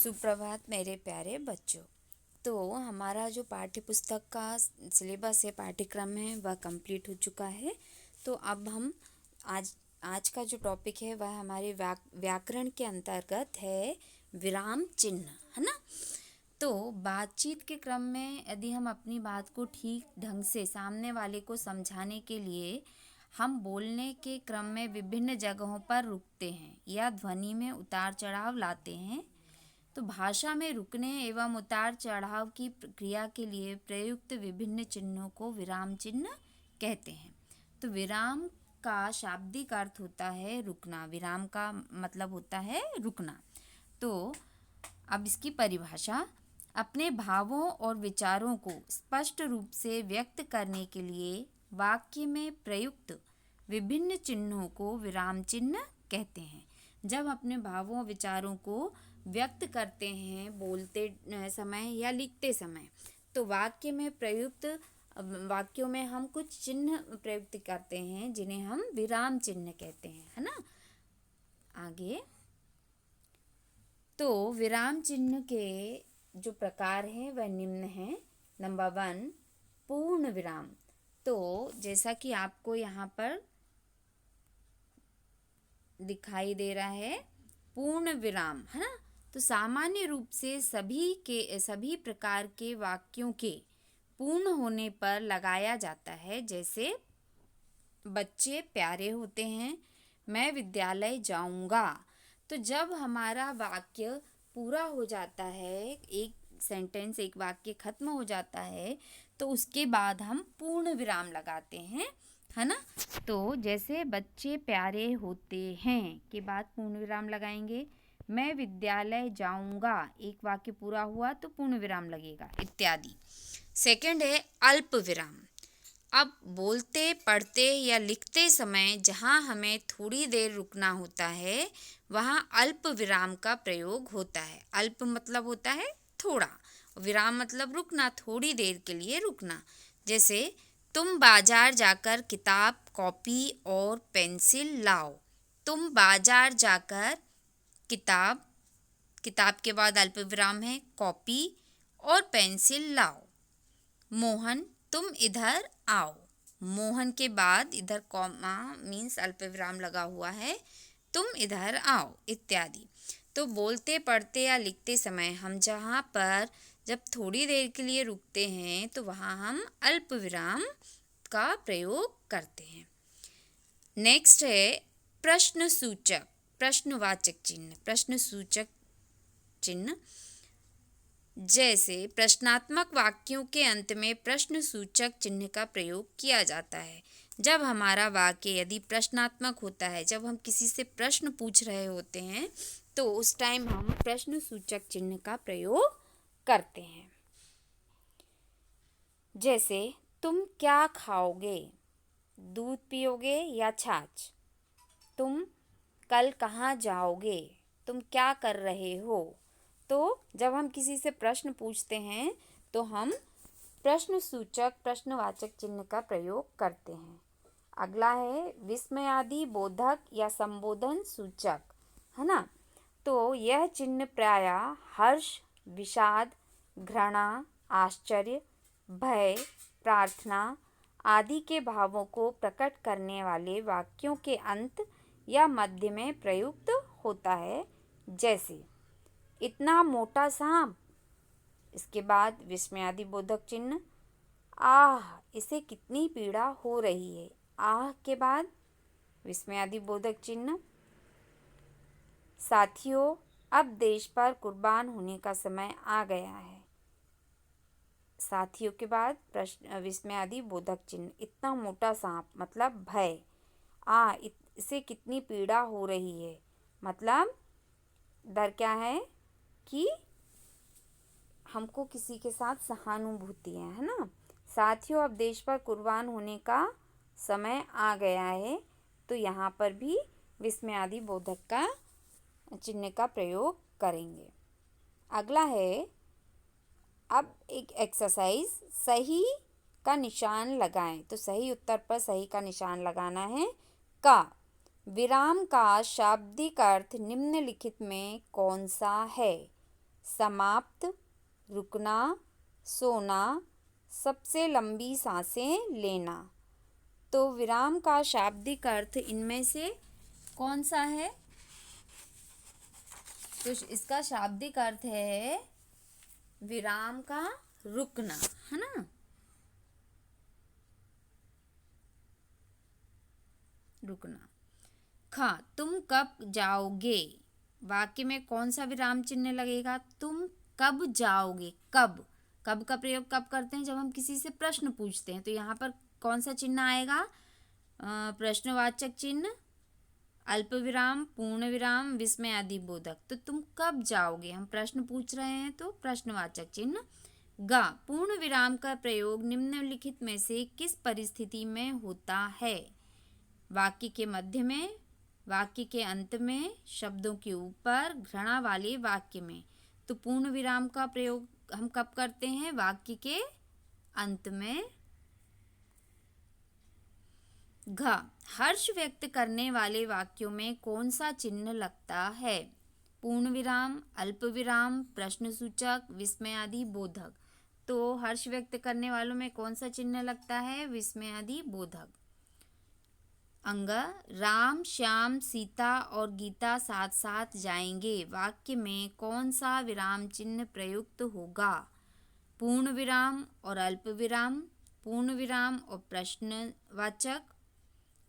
सुप्रभात मेरे प्यारे बच्चों। तो हमारा जो पाठ्य पुस्तक का सिलेबस है, पाठ्यक्रम है, वह कंप्लीट हो चुका है। तो अब हम आज आज का जो टॉपिक है वह हमारे व्याकरण के अंतर्गत है विराम चिन्ह, है ना। तो बातचीत के क्रम में यदि हम अपनी बात को ठीक ढंग से सामने वाले को समझाने के लिए हम बोलने के क्रम में विभिन्न जगहों पर रुकते हैं या ध्वनि में उतार चढ़ाव लाते हैं, तो भाषा में रुकने एवं उतार चढ़ाव की प्रक्रिया के लिए प्रयुक्त विभिन्न चिन्हों को विराम चिन्ह कहते हैं। तो विराम का शाब्दिक अर्थ होता है रुकना, विराम का मतलब होता है रुकना। तो अब इसकी परिभाषा, अपने भावों और विचारों को स्पष्ट रूप से व्यक्त करने के लिए वाक्य में प्रयुक्त विभिन्न चिन्हों को विराम चिन्ह कहते हैं। जब अपने भावों विचारों को व्यक्त करते हैं बोलते समय या लिखते समय, तो वाक्य में प्रयुक्त वाक्यों में हम कुछ चिन्ह प्रयुक्त करते हैं जिन्हें हम विराम चिन्ह कहते हैं, है ना। आगे, तो विराम चिन्ह के जो प्रकार हैं वह निम्न हैं। नंबर 1, पूर्ण विराम। तो जैसा कि आपको यहाँ पर दिखाई दे रहा है पूर्ण विराम, है ना। तो सामान्य रूप से सभी प्रकार के वाक्यों के पूर्ण होने पर लगाया जाता है। जैसे बच्चे प्यारे होते हैं, मैं विद्यालय जाऊंगा। तो जब हमारा वाक्य पूरा हो जाता है, एक सेंटेंस एक वाक्य खत्म हो जाता है, तो उसके बाद हम पूर्ण विराम लगाते हैं, है ना। तो जैसे बच्चे प्यारे होते हैं के बाद पूर्ण विराम लगाएंगे। मैं विद्यालय जाऊंगा, एक वाक्य पूरा हुआ तो पूर्ण विराम लगेगा, इत्यादि। सेकंड है अल्प विराम। अब बोलते पढ़ते या लिखते समय जहाँ हमें थोड़ी देर रुकना होता है, वहाँ अल्प विराम का प्रयोग होता है। अल्प मतलब होता है थोड़ा, विराम मतलब रुकना, थोड़ी देर के लिए रुकना। जैसे तुम बाजार जाकर किताब, कॉपी और पेंसिल लाओ। तुम बाजार जाकर किताब, किताब के बाद अल्प विराम है, कॉपी और पेंसिल लाओ। मोहन तुम इधर आओ। मोहन के बाद इधर कॉमा मीन्स अल्प विराम लगा हुआ है, तुम इधर आओ, इत्यादि। तो बोलते पढ़ते या लिखते समय हम जहाँ पर जब थोड़ी देर के लिए रुकते हैं, तो वहाँ हम अल्प विराम का प्रयोग करते हैं। नेक्स्ट है प्रश्न सूचक, प्रश्नवाचक चिन्ह, प्रश्न सूचक चिन्ह। जैसे प्रश्नात्मक वाक्यों के अंत में प्रश्न सूचक चिन्ह का प्रयोग किया जाता है। जब हमारा वाक्य यदि प्रश्नात्मक होता है, जब हम किसी से प्रश्न पूछ रहे होते हैं, तो उस टाइम हम प्रश्न सूचक चिन्ह का प्रयोग करते हैं। जैसे तुम क्या खाओगे, दूध पियोगे या छाछ। तुम कल कहाँ जाओगे, तुम क्या कर रहे हो। तो जब हम किसी से प्रश्न पूछते हैं तो हम प्रश्न सूचक प्रश्नवाचक चिन्ह का प्रयोग करते हैं। अगला है विस्मयादि बोधक या संबोधन सूचक, है ना। तो यह चिन्ह प्रायः हर्ष, विषाद, घृणा, आश्चर्य, भय, प्रार्थना आदि के भावों को प्रकट करने वाले वाक्यों के अंत या मध्य में प्रयुक्त होता है। जैसे इतना मोटा सांप, इसके बाद विस्मयादि बोधक चिन्ह, आह इसे कितनी पीड़ा हो रही है। आह के बाद विस्मयादि बोधक चिन्ह। साथियों अब देश पर कुर्बान होने का समय आ गया है। साथियों के बाद प्रश्न विस्मयादि बोधक चिन्ह। इतना मोटा सांप मतलब भय। इसे कितनी पीड़ा हो रही है मतलब डर क्या है कि हमको किसी के साथ सहानुभूति है ना। साथियों अब देश पर कुर्बान होने का समय आ गया है, तो यहाँ पर भी विस्मयादि बोधक का चिन्ह का प्रयोग करेंगे। अगला है अब एक एक्सरसाइज, सही का निशान लगाएं। तो सही उत्तर पर सही का निशान लगाना है। का विराम का शाब्दिक अर्थ निम्नलिखित में कौन सा है। समाप्त, रुकना, सोना, सबसे लंबी सांसें लेना। तो विराम का शाब्दिक अर्थ इनमें से कौन सा है? तो इसका शाब्दिक अर्थ है विराम का रुकना, है ना। रुकना। खा, तुम कब जाओगे? वाक्य में कौन सा विराम चिन्ह लगेगा? तुम कब जाओगे? कब, कब का प्रयोग कब करते हैं? जब हम किसी से प्रश्न पूछते हैं। तो यहाँ पर कौन सा चिन्ह आएगा? प्रश्नवाचक चिन्ह, अल्प विराम, पूर्ण विराम, विस्मय आदि बोधक। तो तुम कब जाओगे, हम प्रश्न पूछ रहे हैं तो प्रश्नवाचक चिन्ह। गा, पूर्ण विराम का प्रयोग निम्नलिखित में से किस परिस्थिति में होता है? वाक्य के मध्य में, वाक्य के अंत में, शब्दों के ऊपर, घृणा वाले वाक्य में। तो पूर्ण विराम का प्रयोग हम कब करते हैं? वाक्य के अंत में। घ, हर्ष व्यक्त करने वाले वाक्यों में कौन सा चिन्ह लगता है? पूर्ण विराम, अल्प विराम, प्रश्नसूचक, विस्मय आदि बोधक। तो हर्ष व्यक्त करने वालों में कौन सा चिन्ह लगता है? विस्मय आदि बोधक। अंग, राम, श्याम, सीता और गीता साथ साथ जाएंगे। वाक्य में कौन सा विराम चिन्ह प्रयुक्त होगा? पूर्ण विराम और अल्प विराम, पूर्ण विराम और प्रश्नवाचक,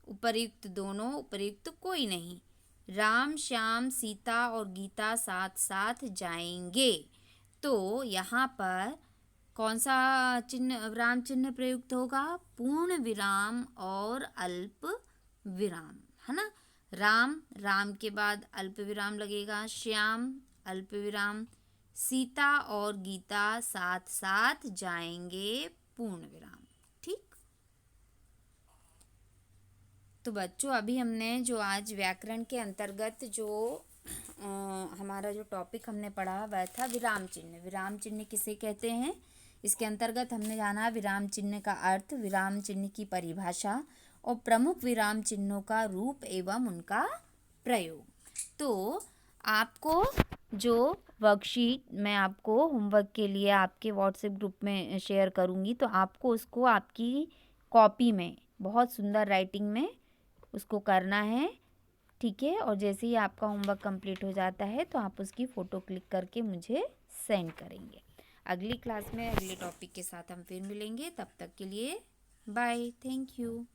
उपर्युक्त दोनों, उपर्युक्त कोई नहीं। राम, श्याम, सीता और गीता साथ साथ जाएंगे। तो यहाँ पर कौन सा चिन्ह, विराम चिन्ह प्रयुक्त होगा? पूर्ण विराम और अल्प विराम, है ना। राम, राम के बाद अल्प विराम लगेगा। श्याम, अल्प विराम। सीता और गीता साथ साथ जाएंगे, पूर्ण विराम। ठीक। तो बच्चों, अभी हमने जो आज व्याकरण के अंतर्गत जो हमारा जो टॉपिक हमने पढ़ा वह था विराम चिन्ह। विराम चिन्ह किसे कहते हैं? इसके अंतर्गत हमने जाना विराम चिन्ह का अर्थ, विराम चिन्ह की परिभाषा और प्रमुख विराम चिन्हों का रूप एवं उनका प्रयोग। तो आपको जो वर्कशीट मैं आपको होमवर्क के लिए आपके व्हाट्सएप ग्रुप में शेयर करूँगी, तो आपको उसको आपकी कॉपी में बहुत सुंदर राइटिंग में उसको करना है, ठीक है। और जैसे ही आपका होमवर्क कंप्लीट हो जाता है तो आप उसकी फ़ोटो क्लिक करके मुझे सेंड करेंगे। अगली क्लास में अगले टॉपिक के साथ हम फिर मिलेंगे। तब तक के लिए बाय, थैंक यू।